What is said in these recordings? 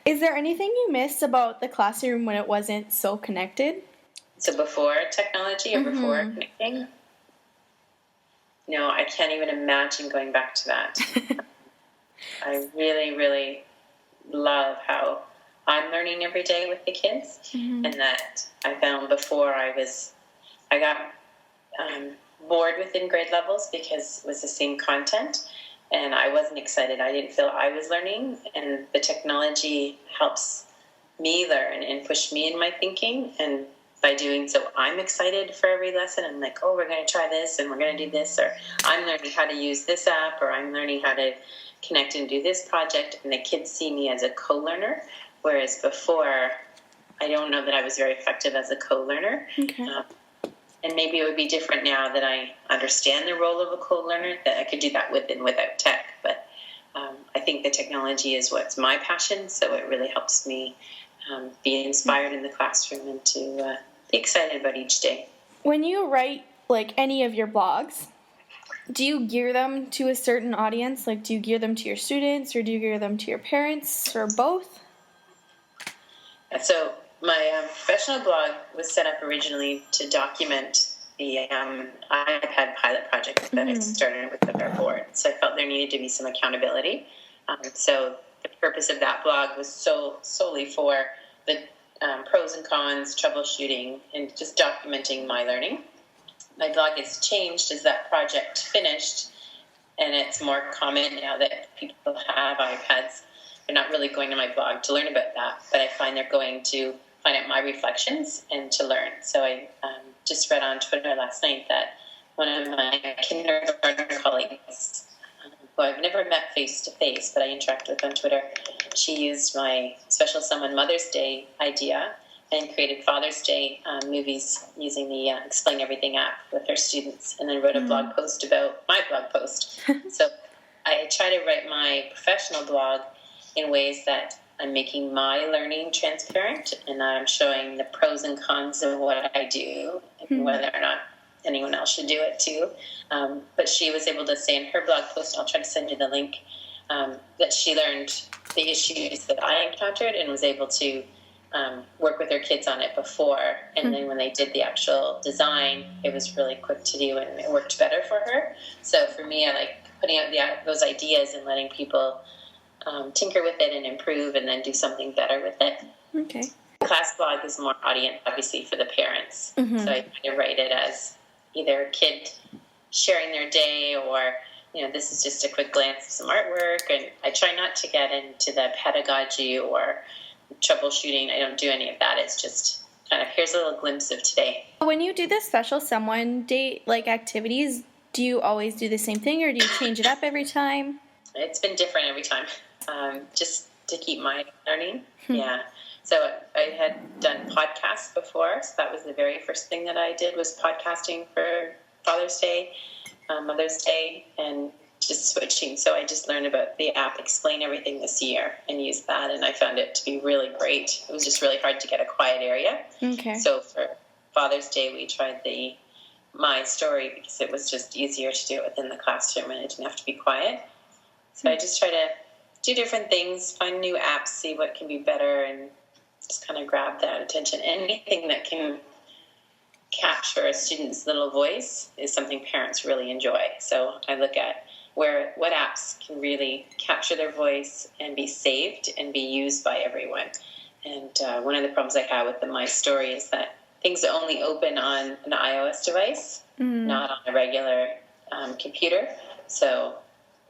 Is there anything you miss about the classroom when it wasn't so connected? So before technology or before connecting? No, I can't even imagine going back to that. I really, really love how I'm learning every day with the kids, and that I found before I got bored within grade levels because it was the same content, and I wasn't excited. I didn't feel I was learning, and the technology helps me learn and push me in my thinking, and by doing so, I'm excited for every lesson. I'm like, oh, we're going to try this, and we're going to do this, or I'm learning how to use this app, or I'm learning how to connect and do this project, and the kids see me as a co-learner, whereas before, I don't know that I was very effective as a co-learner. Okay. And maybe it would be different now that I understand the role of a co-learner, that I could do that with and without tech. But I think the technology is what's my passion, so it really helps me be inspired in the classroom and to be excited about each day. When you write, like, any of your blogs, do you gear them to a certain audience? Like, do you gear them to your students, or do you gear them to your parents, or both? So my professional blog was set up originally to document the iPad pilot project that I started with our board. So I felt there needed to be some accountability. So the purpose of that blog was solely for the pros and cons, troubleshooting, and just documenting my learning. My blog has changed as that project finished, and it's more common now that people have iPads. They're not really going to my blog to learn about that, but I find they're going to find out my reflections and to learn. So I just read on Twitter last night that one of my kindergarten colleagues, who I've never met face-to-face, but I interact with on Twitter, she used my Special Someone Mother's Day idea and created Father's Day movies using the Explain Everything app with her students, and then wrote a blog post about my blog post. So I try to write my professional blog in ways that I'm making my learning transparent, and I'm showing the pros and cons of what I do, and whether or not anyone else should do it too. But she was able to say in her blog post, I'll try to send you the link, that she learned the issues that I encountered and was able to work with her kids on it before. And then when they did the actual design, it was really quick to do and it worked better for her. So for me, I like putting out those ideas and letting people tinker with it and improve and then do something better with it. Okay. The class blog is more audience, obviously, for the parents. So I kind of write it as either a kid sharing their day or, this is just a quick glance of some artwork. And I try not to get into the pedagogy or troubleshooting. I don't do any of that. It's just kind of, here's a little glimpse of today. When you do the Special Someone Day, like, activities, do you always do the same thing, or do you change it up every time? It's been different every time, just to keep my learning. Yeah. So I had done podcasts before, so that was the very first thing that I did was podcasting for Father's Day, Mother's Day, and just switching. So I just learned about the app Explain Everything this year and used that, and I found it to be really great. It was just really hard to get a quiet area. Okay. So for Father's Day, we tried the My Story because it was just easier to do it within the classroom and it didn't have to be quiet. So I just try to do different things, find new apps, see what can be better, and just kind of grab that attention. Anything that can capture a student's little voice is something parents really enjoy. So I look at what apps can really capture their voice and be saved and be used by everyone. And one of the problems I have with the My Story is that things only open on an iOS device, not on a regular computer. So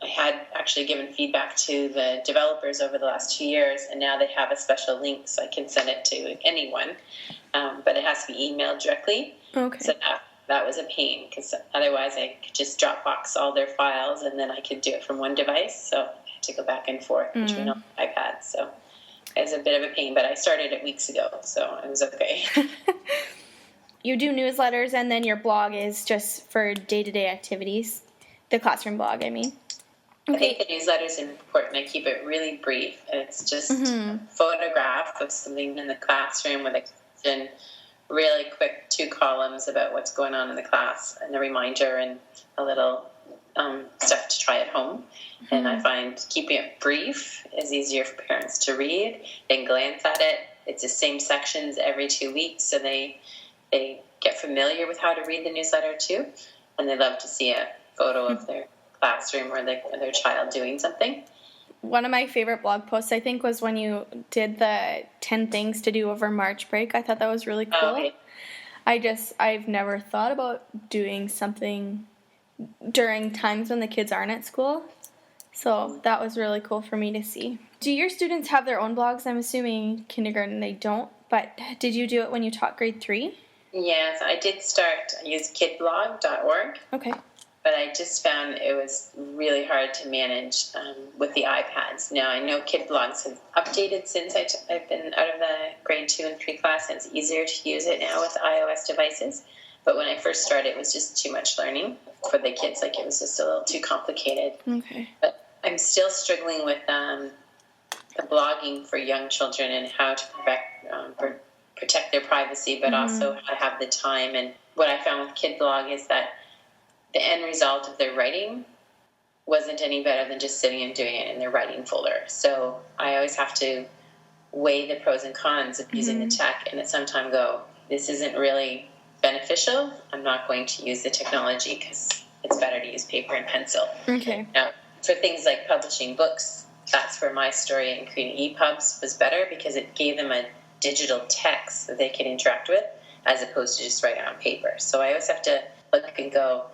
I had actually given feedback to the developers over the last 2 years, and now they have a special link so I can send it to anyone, but it has to be emailed directly. Okay. So that was a pain because otherwise I could just Dropbox all their files and then I could do it from one device. So I had to go back and forth between all the iPads. So it was a bit of a pain, but I started it weeks ago, so it was okay. You do newsletters, and then your blog is just for day-to-day activities. The classroom blog, I mean. I think the newsletter is important. I keep it really brief. It's just a photograph of something in the classroom with a question, really quick 2 columns about what's going on in the class, and a reminder and a little stuff to try at home. And I find keeping it brief is easier for parents to read. They can glance at it. It's the same sections every 2 weeks, so they get familiar with how to read the newsletter too. And they love to see a photo of their classroom or their child doing something. One of my favorite blog posts, I think, was when you did the 10 things to do over March break. I thought that was really cool. Okay. I've never thought about doing something during times when the kids aren't at school. So that was really cool for me to see. Do your students have their own blogs? I'm assuming kindergarten they don't, but did you do it when you taught grade 3? Yes, I did use kidblog.org. Okay. But I just found it was really hard to manage with the iPads. Now, I know kid blogs have updated since I've been out of the grade 2 and 3 class, and it's easier to use it now with iOS devices. But when I first started, it was just too much learning for the kids. Like, it was just a little too complicated. Okay. But I'm still struggling with the blogging for young children and how to protect their privacy, but also how to have the time. And what I found with kid blog is that the end result of their writing wasn't any better than just sitting and doing it in their writing folder. So I always have to weigh the pros and cons of using the tech, and at some time go, this isn't really beneficial. I'm not going to use the technology because it's better to use paper and pencil. Okay. Now, for things like publishing books, that's where my story and creating EPUBs was better because it gave them a digital text that they could interact with as opposed to just writing on paper. So I always have to look and go,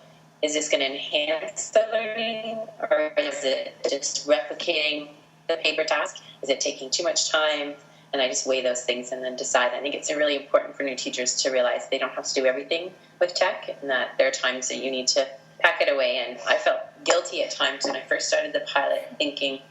is this going to enhance the learning, or is it just replicating the paper task? Is it taking too much time? And I just weigh those things and then decide. I think it's really important for new teachers to realize they don't have to do everything with tech, and that there are times that you need to pack it away. And I felt guilty at times when I first started the pilot, thinking,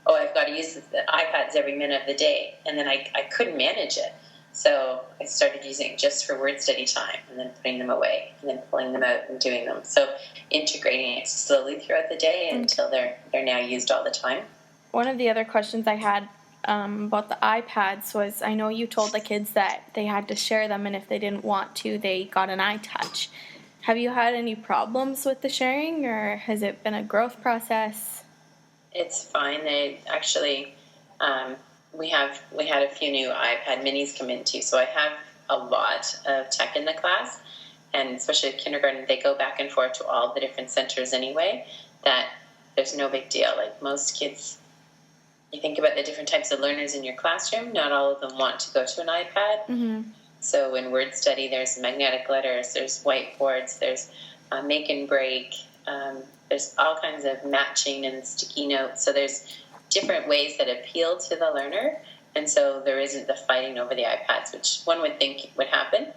oh, I've got to use the iPads every minute of the day. And then I couldn't manage it. So I started using it just for word study time and then putting them away and then pulling them out and doing them. So integrating it slowly throughout the day until they're now used all the time. One of the other questions I had about the iPads was, I know you told the kids that they had to share them, and if they didn't want to, they got an iTouch. Have you had any problems with the sharing, or has it been a growth process? It's fine. They actually... We had a few new iPad minis come in too, so I have a lot of tech in the class, and especially at kindergarten, they go back and forth to all the different centers anyway, that there's no big deal. Like most kids, you think about the different types of learners in your classroom, not all of them want to go to an iPad. Mm-hmm. So in word study, there's magnetic letters, there's whiteboards, there's make and break, there's all kinds of matching and sticky notes, so there's different ways that appeal to the learner, and so there isn't the fighting over the iPads, which one would think would happen.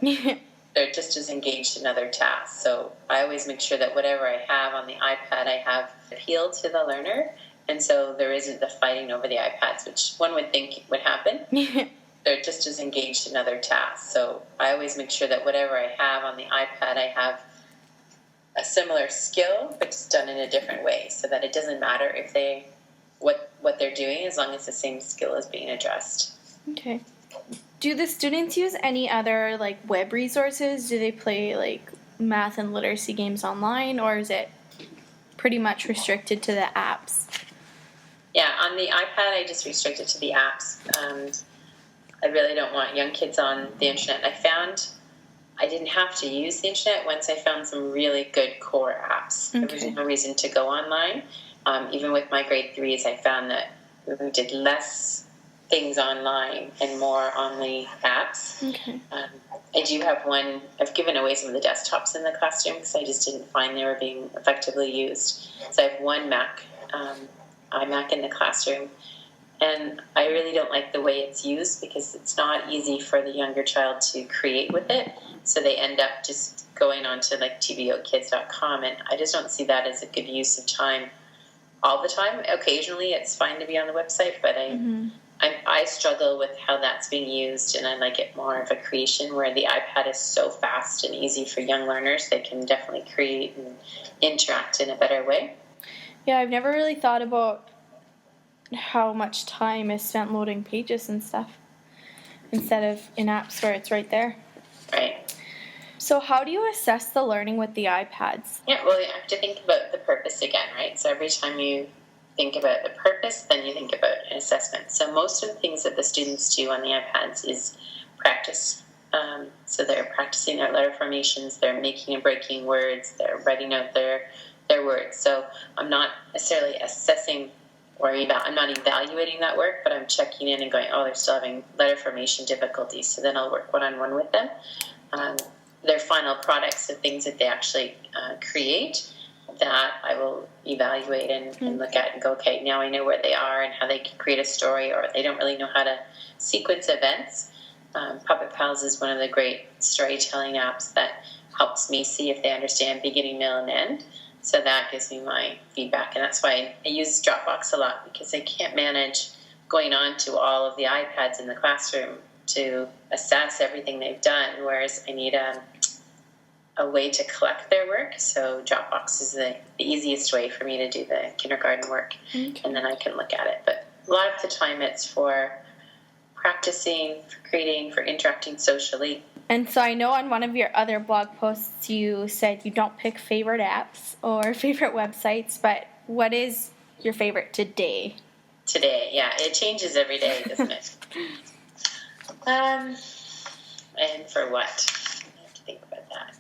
They're just as engaged in other tasks. So I always make sure that whatever I have on the iPad, I have appeal to the learner, and so there isn't the fighting over the iPads, which one would think would happen. They're just as engaged in other tasks. So I always make sure that whatever I have on the iPad, I have a similar skill, but just done in a different way, so that it doesn't matter if what they're doing, as long as the same skill is being addressed. Okay. Do the students use any other web resources? Do they play math and literacy games online, or is it pretty much restricted to the apps? Yeah, on the iPad, I just restrict it to the apps. I really don't want young kids on the internet. I found I didn't have to use the internet once I found some really good core apps. Okay. There was no reason to go online. Even with my grade 3s, I found that we did less things online and more on the apps. Okay. I do have one. I've given away some of the desktops in the classroom because I just didn't find they were being effectively used. So I have one iMac in the classroom, and I really don't like the way it's used because it's not easy for the younger child to create with it. So they end up just going on to tvokids.com, and I just don't see that as a good use of time all the time. Occasionally it's fine to be on the website, but I struggle with how that's being used, and I like it more of a creation where the iPad is so fast and easy for young learners. They can definitely create and interact in a better way. Yeah, I've never really thought about how much time is spent loading pages and stuff instead of in apps where it's right there. Right. So how do you assess the learning with the iPads? Yeah, well, you have to think about the purpose again, right? So every time you think about the purpose, then you think about an assessment. So most of the things that the students do on the iPads is practice. So they're practicing their letter formations, they're making and breaking words, they're writing out their words. So I'm not necessarily assessing or I'm not evaluating that work, but I'm checking in and going, oh, they're still having letter formation difficulties. So then I'll work one-on-one with them. Their final products, the things that they actually create, that I will evaluate and look at and go, okay, now I know where they are and how they can create a story, or they don't really know how to sequence events. Puppet Pals is one of the great storytelling apps that helps me see if they understand beginning, middle, and end. So that gives me my feedback, and that's why I use Dropbox a lot, because I can't manage going on to all of the iPads in the classroom to assess everything they've done, whereas I need a way to collect their work. So Dropbox is the easiest way for me to do the kindergarten work, and then I can look at it. But a lot of the time it's for practicing, for creating, for interacting socially. And so I know on one of your other blog posts you said you don't pick favorite apps or favorite websites, but what is your favorite today? Today, yeah, it changes every day, doesn't it? And for what? I have to think about that.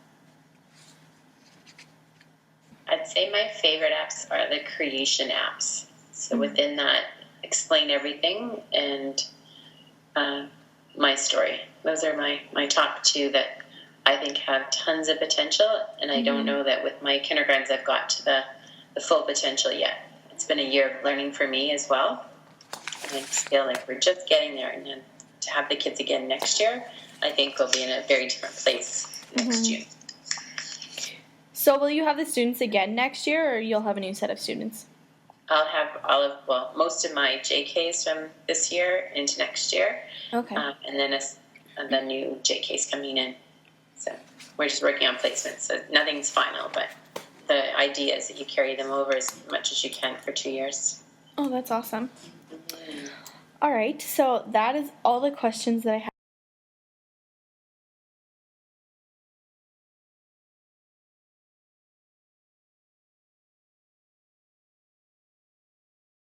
I'd say my favorite apps are the creation apps. So within that, Explain Everything and My Story. Those are my top two that I think have tons of potential, and I don't know that with my kindergartens I've got to the full potential yet. It's been a year of learning for me as well, and I feel like we're just getting there. And then to have the kids again next year, I think we'll be in a very different place next June. So will you have the students again next year, or you'll have a new set of students? I'll have most of my JKs from this year into next year. Okay. And then the new JKs coming in. So we're just working on placements. So nothing's final, but the idea is that you carry them over as much as you can for 2 years. Oh, that's awesome. All right. So that is all the questions that I have.